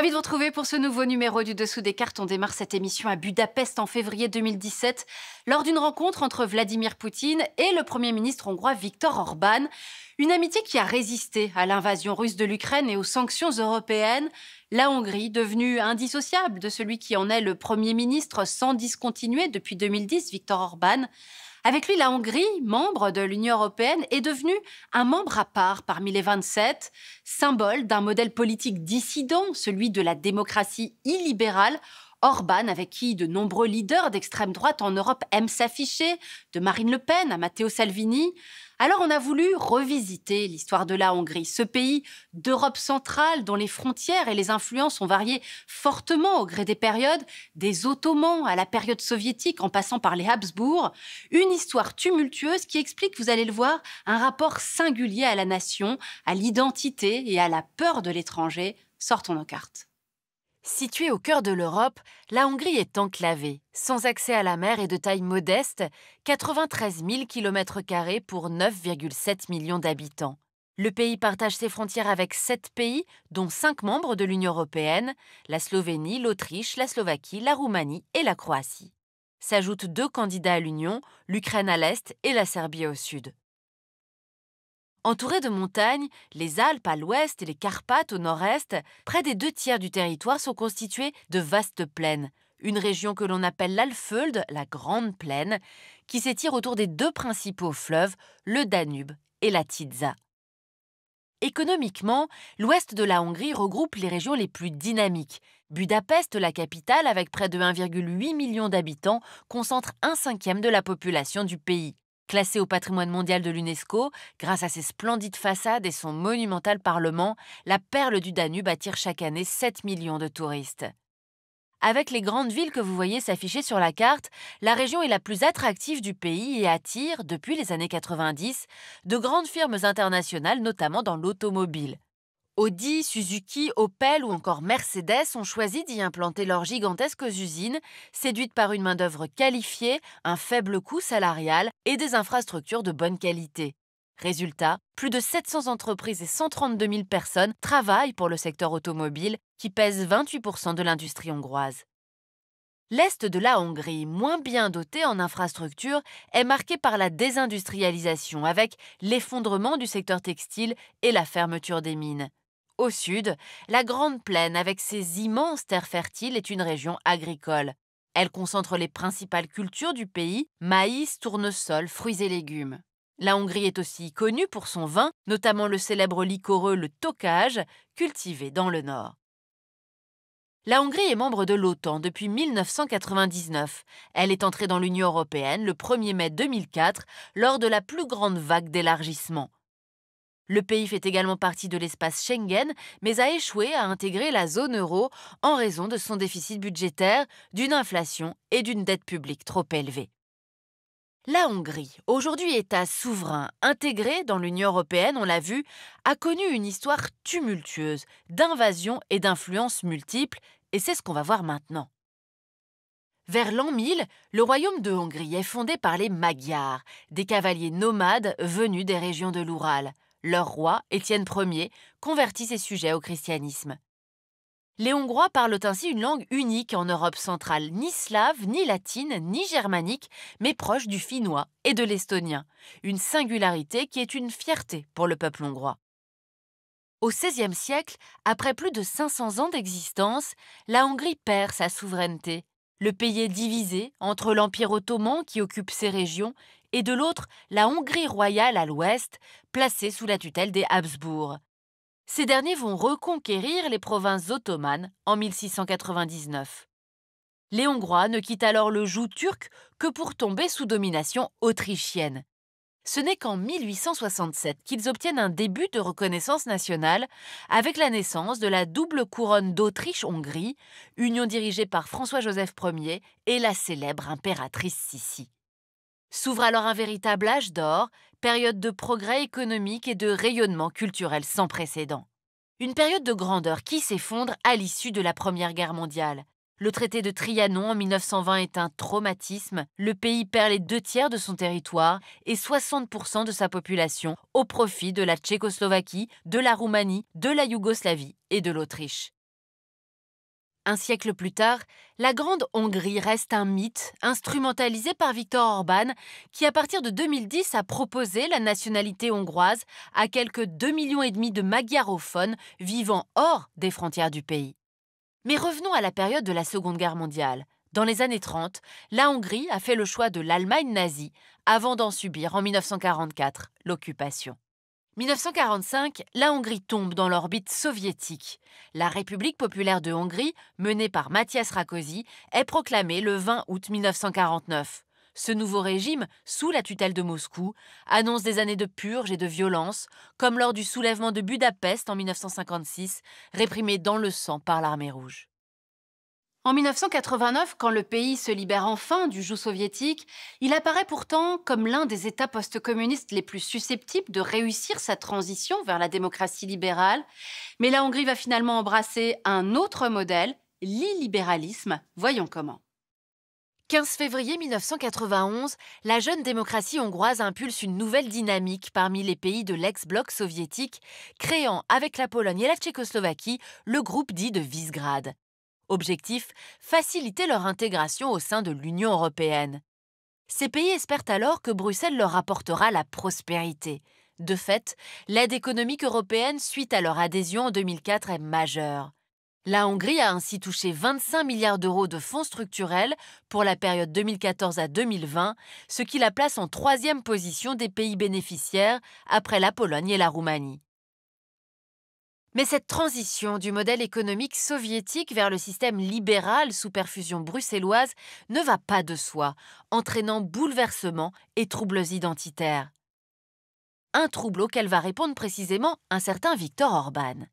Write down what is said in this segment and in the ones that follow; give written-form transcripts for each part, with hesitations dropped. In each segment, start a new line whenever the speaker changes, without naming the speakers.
Ravi de vous retrouver pour ce nouveau numéro du Dessous des cartes. On démarre cette émission à Budapest en février 2017 lors d'une rencontre entre Vladimir Poutine et le Premier ministre hongrois Viktor Orban. Une amitié qui a résisté à l'invasion russe de l'Ukraine et aux sanctions européennes. La Hongrie, devenue indissociable de celui qui en est le Premier ministre sans discontinuer depuis 2010, Viktor Orban. Avec lui, la Hongrie, membre de l'Union européenne, est devenue un membre à part parmi les 27, symbole d'un modèle politique dissident, celui de la démocratie illibérale. Orban, avec qui de nombreux leaders d'extrême droite en Europe aiment s'afficher, de Marine Le Pen à Matteo Salvini. Alors on a voulu revisiter l'histoire de la Hongrie, ce pays d'Europe centrale dont les frontières et les influences ont varié fortement au gré des périodes, des Ottomans à la période soviétique en passant par les Habsbourg. Une histoire tumultueuse qui explique, vous allez le voir, un rapport singulier à la nation, à l'identité et à la peur de l'étranger. Sortons nos cartes. Située au cœur de l'Europe, la Hongrie est enclavée, sans accès à la mer et de taille modeste, 93 000 km² pour 9,7 millions d'habitants. Le pays partage ses frontières avec 7 pays, dont 5 membres de l'Union européenne, la Slovénie, l'Autriche, la Slovaquie, la Roumanie et la Croatie. S'ajoutent 2 candidats à l'Union, l'Ukraine à l'est et la Serbie au sud. Entourée de montagnes, les Alpes à l'ouest et les Carpates au nord-est, près des 2 tiers du territoire sont constitués de vastes plaines. Une région que l'on appelle l'Alföld, la Grande Plaine, qui s'étire autour des 2 principaux fleuves, le Danube et la Tisza. Économiquement, l'ouest de la Hongrie regroupe les régions les plus dynamiques. Budapest, la capitale, avec près de 1,8 million d'habitants, concentre 1/5 de la population du pays. Classée au patrimoine mondial de l'UNESCO, grâce à ses splendides façades et son monumental parlement, la perle du Danube attire chaque année 7 millions de touristes. Avec les grandes villes que vous voyez s'afficher sur la carte, la région est la plus attractive du pays et attire, depuis les années 90, de grandes firmes internationales, notamment dans l'automobile. Audi, Suzuki, Opel ou encore Mercedes ont choisi d'y implanter leurs gigantesques usines, séduites par une main-d'œuvre qualifiée, un faible coût salarial et des infrastructures de bonne qualité. Résultat, plus de 700 entreprises et 132 000 personnes travaillent pour le secteur automobile, qui pèse 28% de l'industrie hongroise. L'est de la Hongrie, moins bien doté en infrastructures, est marqué par la désindustrialisation, avec l'effondrement du secteur textile et la fermeture des mines. Au sud, la Grande Plaine, avec ses immenses terres fertiles, est une région agricole. Elle concentre les principales cultures du pays, maïs, tournesol, fruits et légumes. La Hongrie est aussi connue pour son vin, notamment le célèbre liquoreux le Tokaj, cultivé dans le nord. La Hongrie est membre de l'OTAN depuis 1999. Elle est entrée dans l'Union européenne le 1er mai 2004 lors de la plus grande vague d'élargissement. Le pays fait également partie de l'espace Schengen, mais a échoué à intégrer la zone euro en raison de son déficit budgétaire, d'une inflation et d'une dette publique trop élevée. La Hongrie, aujourd'hui État souverain, intégré dans l'Union européenne, on l'a vu, a connu une histoire tumultueuse, d'invasions et d'influences multiples, et c'est ce qu'on va voir maintenant. Vers l'an 1000, le royaume de Hongrie est fondé par les Magyars, des cavaliers nomades venus des régions de l'Oural. Leur roi, Étienne Ier, convertit ses sujets au christianisme. Les Hongrois parlent ainsi une langue unique en Europe centrale, ni slave, ni latine, ni germanique, mais proche du finnois et de l'estonien, une singularité qui est une fierté pour le peuple hongrois. Au XVIe siècle, après plus de 500 ans d'existence, la Hongrie perd sa souveraineté. Le pays est divisé entre l'Empire ottoman qui occupe ces régions et de l'autre, la Hongrie royale à l'ouest, placée sous la tutelle des Habsbourg. Ces derniers vont reconquérir les provinces ottomanes en 1699. Les Hongrois ne quittent alors le joug turc que pour tomber sous domination autrichienne. Ce n'est qu'en 1867 qu'ils obtiennent un début de reconnaissance nationale avec la naissance de la double couronne d'Autriche-Hongrie, union dirigée par François-Joseph Ier et la célèbre impératrice Sissi. S'ouvre alors un véritable âge d'or, période de progrès économique et de rayonnement culturel sans précédent. Une période de grandeur qui s'effondre à l'issue de la Première Guerre mondiale. Le traité de Trianon en 1920 est un traumatisme. Le pays perd les 2 tiers de son territoire et 60% de sa population au profit de la Tchécoslovaquie, de la Roumanie, de la Yougoslavie et de l'Autriche. Un siècle plus tard, la Grande Hongrie reste un mythe instrumentalisé par Viktor Orban, qui à partir de 2010 a proposé la nationalité hongroise à quelques 2,5 millions de magyarophones vivant hors des frontières du pays. Mais revenons à la période de la Seconde Guerre mondiale. Dans les années 30, la Hongrie a fait le choix de l'Allemagne nazie avant d'en subir en 1944 l'occupation. 1945, la Hongrie tombe dans l'orbite soviétique. La République populaire de Hongrie, menée par Matyas Rákosi, est proclamée le 20 août 1949. Ce nouveau régime, sous la tutelle de Moscou, annonce des années de purge et de violence, comme lors du soulèvement de Budapest en 1956, réprimé dans le sang par l'armée rouge. En 1989, quand le pays se libère enfin du joug soviétique, il apparaît pourtant comme l'un des États post-communistes les plus susceptibles de réussir sa transition vers la démocratie libérale. Mais la Hongrie va finalement embrasser un autre modèle, l'illibéralisme. Voyons comment. 15 février 1991, la jeune démocratie hongroise impulse une nouvelle dynamique parmi les pays de l'ex-bloc soviétique, créant avec la Pologne et la Tchécoslovaquie le groupe dit de Visegrad. Objectif, faciliter leur intégration au sein de l'Union européenne. Ces pays espèrent alors que Bruxelles leur apportera la prospérité. De fait, l'aide économique européenne suite à leur adhésion en 2004 est majeure. La Hongrie a ainsi touché 25 milliards d'euros de fonds structurels pour la période 2014 à 2020, ce qui la place en 3e position des pays bénéficiaires après la Pologne et la Roumanie. Mais cette transition du modèle économique soviétique vers le système libéral sous perfusion bruxelloise ne va pas de soi, entraînant bouleversements et troubles identitaires. Un trouble auquel va répondre précisément un certain Viktor Orban.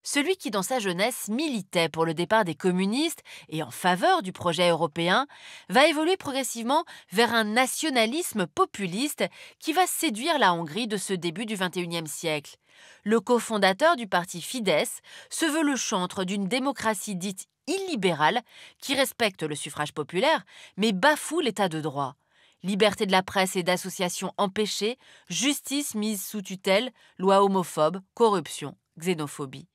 Celui qui, dans sa jeunesse, militait pour le départ des communistes et en faveur du projet européen, va évoluer progressivement vers un nationalisme populiste qui va séduire la Hongrie de ce début du XXIe siècle. Le cofondateur du parti Fidesz se veut le chantre d'une démocratie dite illibérale qui respecte le suffrage populaire mais bafoue l'état de droit. Liberté de la presse et d'association empêchée, justice mise sous tutelle, loi homophobe, corruption, xénophobie.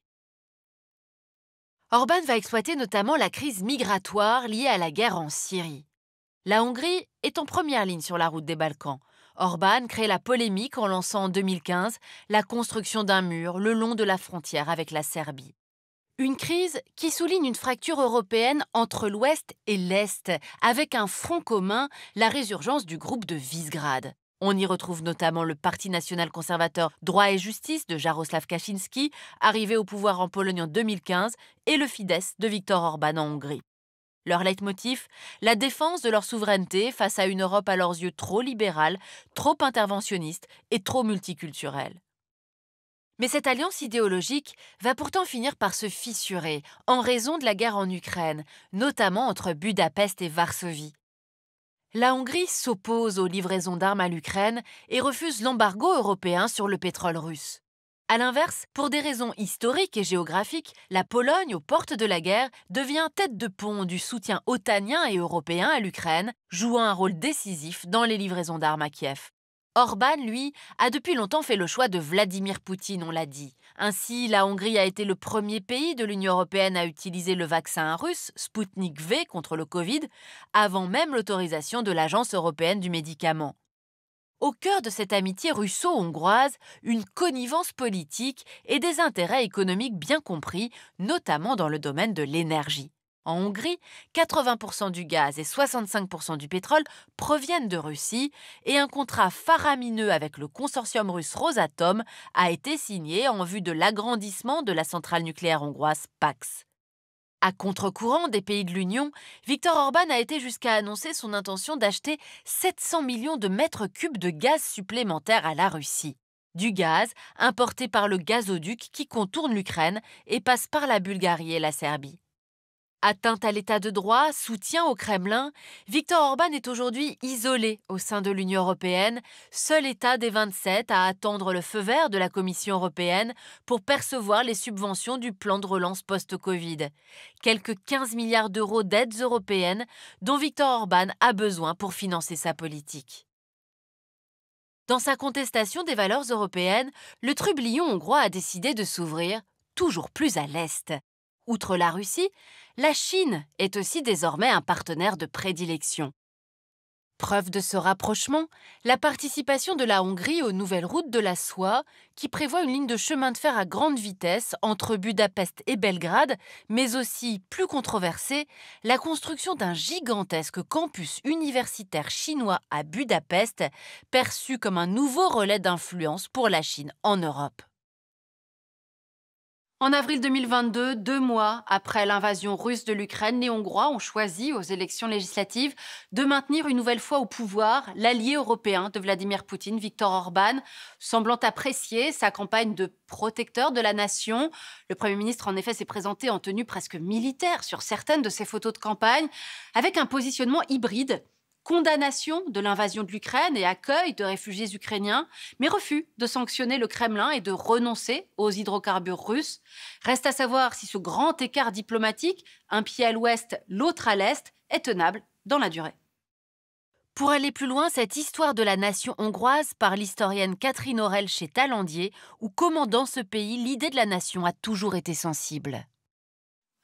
Orban va exploiter notamment la crise migratoire liée à la guerre en Syrie. La Hongrie est en première ligne sur la route des Balkans. Orban crée la polémique en lançant en 2015 la construction d'un mur le long de la frontière avec la Serbie. Une crise qui souligne une fracture européenne entre l'Ouest et l'Est, avec un front commun, la résurgence du groupe de Visegrad. On y retrouve notamment le Parti national conservateur Droit et Justice de Jarosław Kaczyński, arrivé au pouvoir en Pologne en 2015, et le Fidesz de Viktor Orban en Hongrie. Leur leitmotiv, la défense de leur souveraineté face à une Europe à leurs yeux trop libérale, trop interventionniste et trop multiculturelle. Mais cette alliance idéologique va pourtant finir par se fissurer en raison de la guerre en Ukraine, notamment entre Budapest et Varsovie. La Hongrie s'oppose aux livraisons d'armes à l'Ukraine et refuse l'embargo européen sur le pétrole russe. A l'inverse, pour des raisons historiques et géographiques, la Pologne, aux portes de la guerre, devient tête de pont du soutien otanien et européen à l'Ukraine, jouant un rôle décisif dans les livraisons d'armes à Kiev. Orban, lui, a depuis longtemps fait le choix de Vladimir Poutine, on l'a dit. Ainsi, la Hongrie a été le premier pays de l'Union européenne à utiliser le vaccin russe Sputnik V contre le Covid, avant même l'autorisation de l'Agence européenne du médicament. Au cœur de cette amitié russo-hongroise, une connivence politique et des intérêts économiques bien compris, notamment dans le domaine de l'énergie. En Hongrie, 80% du gaz et 65% du pétrole proviennent de Russie et un contrat faramineux avec le consortium russe Rosatom a été signé en vue de l'agrandissement de la centrale nucléaire hongroise PAX. À contre-courant des pays de l'Union, Viktor Orban a été jusqu'à annoncer son intention d'acheter 700 millions de mètres cubes de gaz supplémentaires à la Russie. Du gaz importé par le gazoduc qui contourne l'Ukraine et passe par la Bulgarie et la Serbie. Atteinte à l'état de droit, soutien au Kremlin, Viktor Orban est aujourd'hui isolé au sein de l'Union européenne, seul État des 27 à attendre le feu vert de la Commission européenne pour percevoir les subventions du plan de relance post-Covid. Quelques 15 milliards d'euros d'aides européennes dont Viktor Orban a besoin pour financer sa politique. Dans sa contestation des valeurs européennes, le trublion hongrois a décidé de s'ouvrir toujours plus à l'Est. Outre la Russie, la Chine est aussi désormais un partenaire de prédilection. Preuve de ce rapprochement, la participation de la Hongrie aux nouvelles routes de la soie, qui prévoit une ligne de chemin de fer à grande vitesse entre Budapest et Belgrade, mais aussi, plus controversée, la construction d'un gigantesque campus universitaire chinois à Budapest, perçu comme un nouveau relais d'influence pour la Chine en Europe. En avril 2022, 2 mois après l'invasion russe de l'Ukraine, les Hongrois ont choisi aux élections législatives de maintenir une nouvelle fois au pouvoir l'allié européen de Vladimir Poutine, Viktor Orban, semblant apprécier sa campagne de protecteur de la nation. Le Premier ministre, en effet, s'est présenté en tenue presque militaire sur certaines de ses photos de campagne, avec un positionnement hybride. Condamnation de l'invasion de l'Ukraine et accueil de réfugiés ukrainiens, mais refus de sanctionner le Kremlin et de renoncer aux hydrocarbures russes. Reste à savoir si ce grand écart diplomatique, un pied à l'ouest, l'autre à l'est, est tenable dans la durée. Pour aller plus loin, cette histoire de la nation hongroise par l'historienne Catherine Aurel chez Talandier, où comment dans ce pays l'idée de la nation a toujours été sensible.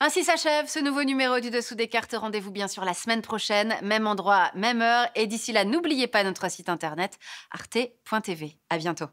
Ainsi s'achève ce nouveau numéro du Dessous des cartes. Rendez-vous bien sûr la semaine prochaine, même endroit, même heure. Et d'ici là, n'oubliez pas notre site internet arte.tv. À bientôt.